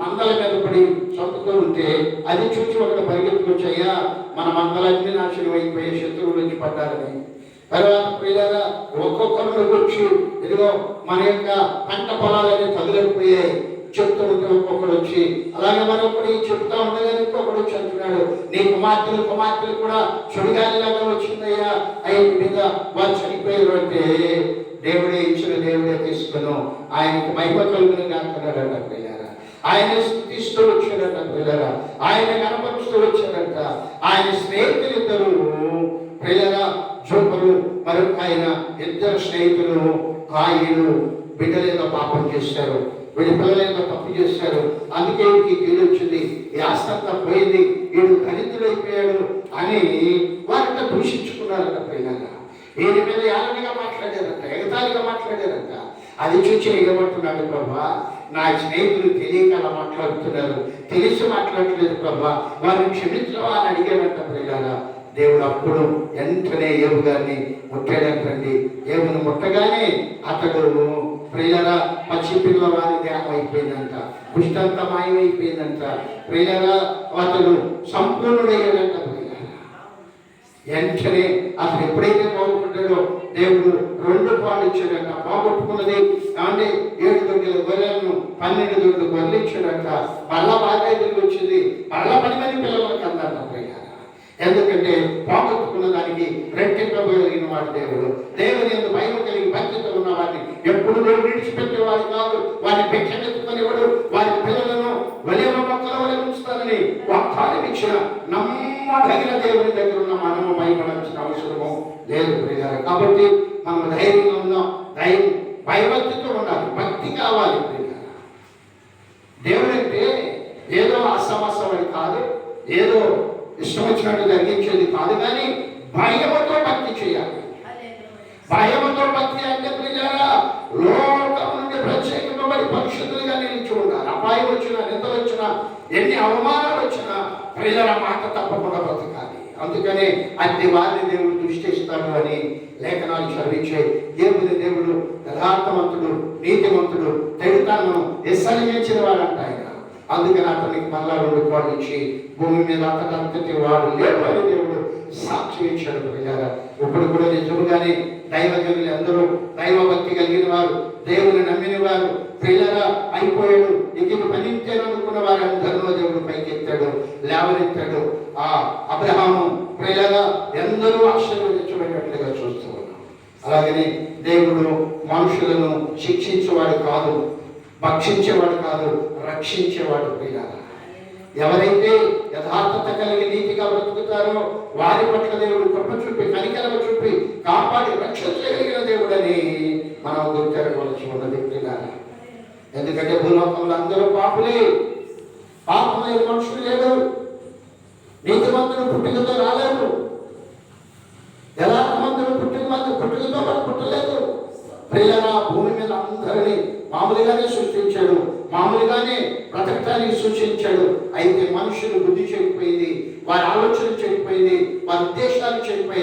మందల మీద పడి చంపుతూ ఉంటే అది చూసి ఒకటి పరిగెత్తుకొచ్చయ్యా మన మందలన్నీ నాశనం అయిపోయే శత్రువుల నుంచి పడ్డారని. తర్వాత పిల్లగా ఒక్కొక్కరు వచ్చి ఇదిగో మన యొక్క పంట పొలాలన్నీ తగులైపోయాయి చెప్తూ ఉంటే ఒక్కొక్కడు వచ్చి, అలాగే మరొకటి చెప్తా ఉండగానే ఇంకొకడు వచ్చి అంటున్నాడు, నీ కుమార్తెలు కూడా చుడిగాలిలాగా వచ్చిందయ్యా అయ్యి మీద వాళ్ళు చనిపోయారు అంటే దేవుడే ఇచ్చిన దేవుడే తీసుకును ఆయనకి మహిమ కలుగును కాకున్నాడట పిల్లరా. ఆయన స్థుతిస్తూ వచ్చాడట పిల్లరా, ఆయన కనపరుస్తూ వచ్చాడట. ఆయన స్నేహితులు ఇద్దరు పిల్లరా జోపరు మరొక ఆయన ఇద్దరు స్నేహితులు ఆయన బిడ్డలేదో పాపం చేశారు, వీడి పిల్లలేదో తప్పు చేశారు, అందుకే వీడికి కీడు వచ్చింది, ఈ ఆస్తంతా పోయింది, వీడు దరిద్రుడైపోయాడు అని వారితో దూషించుకున్నారట పిల్లగా. వీరి మీద ఏలనగా మాట్లాడారంట, ఎగతాళిగా మాట్లాడారంట. అది చూసి ఏమంటున్నాడు, ప్రభా నా స్నేహితులు తెలియక అలా మాట్లాడుతున్నారు, తెలిసి మాట్లాడలేదు ప్రభా, వారిని క్షమించవా అని అడిగాడంట పిల్లగా. దేవుడు అప్పుడు వెంటనే ఏబు గారిని ముట్టాడంటండి. ఏబును ముట్టగానే అతడు ప్రియులరా పచ్చి పిల్ల వారి దేహం అయిపోయిందంట, కుష్టంతా మాయమైపోయిందంట ప్రియులరా. అతడు సంపూర్ణుడయ్యాడంట ప్రియులరా. వెంటనే అతను ఎప్పుడైతే పోగొట్టుకుంటాడో దేవుడు 2 పాలు ఇచ్చాడంట. పోగొట్టుకున్నది అంటే 7 దొడ్ల గొర్రెలను 12 దొడ్ల గొర్రెలు ఇచ్చాడంట. మళ్ళా బాగా ఎదురు వచ్చింది, మళ్ళా 10 మంది పిల్లలకు అందంట ప్రియులరా. ఎందుకంటే పోగొట్టుకున్న దానికి రెట్టింపబోయగలిగిన వాడు దేవుడు. దేవుని యందు భయం కలిగి భక్తితో ఉన్న వారిని ఎప్పుడు దేవుడు విడిచిపెట్టేవాడు కాదు. వారిని భిక్షమెత్తుకునేవాడు, వారి పిల్లలను వలేమ మొక్కల వలె ఉంచుతానని వాగ్దానం ఇచ్చిన నమ్మదగిన దేవుని దగ్గర ఉన్న మనము భయపడాల్సిన అవసరము లేదు ప్రియులారా. కాబట్టి మనం ధైర్యంగా ఉందాం, భయభక్తితో ఉండాలి, భక్తి కావాలి ప్రియులారా. దేవుడు అంటే ఏదో అసమస్యమని కాదు, ఏదో ఇష్టం వచ్చినట్టు జరిగించేది కాదు, కానీ భయముతో భక్తి చేయాలి. భయముతో భక్తి అంటే ప్రియులారా లోకం నుండి ప్రత్యేకింపబడి పరిశుద్ధులుగా నిలిచి ఉండాలి. అపాయం వచ్చినా, నిందలు వచ్చినా, ఎన్ని అవమానాలు వచ్చినా ప్రియులారా మాట తప్పకుండా బ్రతకాలి. అందుకనే అన్ని వారిని దేవుడు దృష్టిస్తాడు అని లేఖనాలు చదివించే. దేవుడు యథార్థవంతుడు, నీతివంతుడు, తెగుతాను విసర్జించిన వాడంట ఆయన. అందుకని అతనికి మళ్ళా 2 పాలు ఇచ్చి భూమి మీద అతనంతటి వాడు లేడు అని దేవుడు సాక్షి ఇచ్చాడు ప్రియులారా. ఇప్పుడు కూడా నిజముగానే దైవజనులు అందరూ దైవభక్తి కలిగిన వారు, దేవుని నమ్మిన వారు ప్రియులారా అయిపోయాడు. ఇది ఫలించాలనుకున్న వారు అందరిలో దేవుడు పైకెత్తాడు, లేవనెత్తాడు. ఆ అబ్రహాము ప్రియులారా ఎందరూ ఆశీర్వదించబడినట్లుగా చూస్తూ ఉన్నాం. అలాగని దేవుడు మనుషులను శిక్షించేవాడు కాదు, భక్షించేవాడు కాదు, రక్షించేవాడు ప్రియులారా. ఎవరైతే యథార్థత కలిగి నీతిగా బ్రతుకుతారో వారి పట్ల దేవుడు కృప చూపి, కనికరమ చూపి కాపాడి రక్షించగలిగిన దేవుడని మనం గుర్తెరగవలసి ఉన్నది ప్రియులారా. ఎందుకంటే భూలోకంలో అందరూ పాపులే, పాపం లేని మనుషులు లేరు, నీతిమంతుడు పుట్టుకతో రాలేదు, యథార్థమంతుడు పుట్టుకతో మనం పుట్టలేదు ప్రియులారా. భూమి మీద అందరినీ మామూలుగానే సృష్టించాడు, మామూలుగానే బ్రతకటానికి సూచించాడు. అయితే మనుషులు బుద్ధి చెడిపోయింది, వారి ఆలోచన చెడిపోయింది, వారి ఉద్దేశాలు చెడిపోయాయి.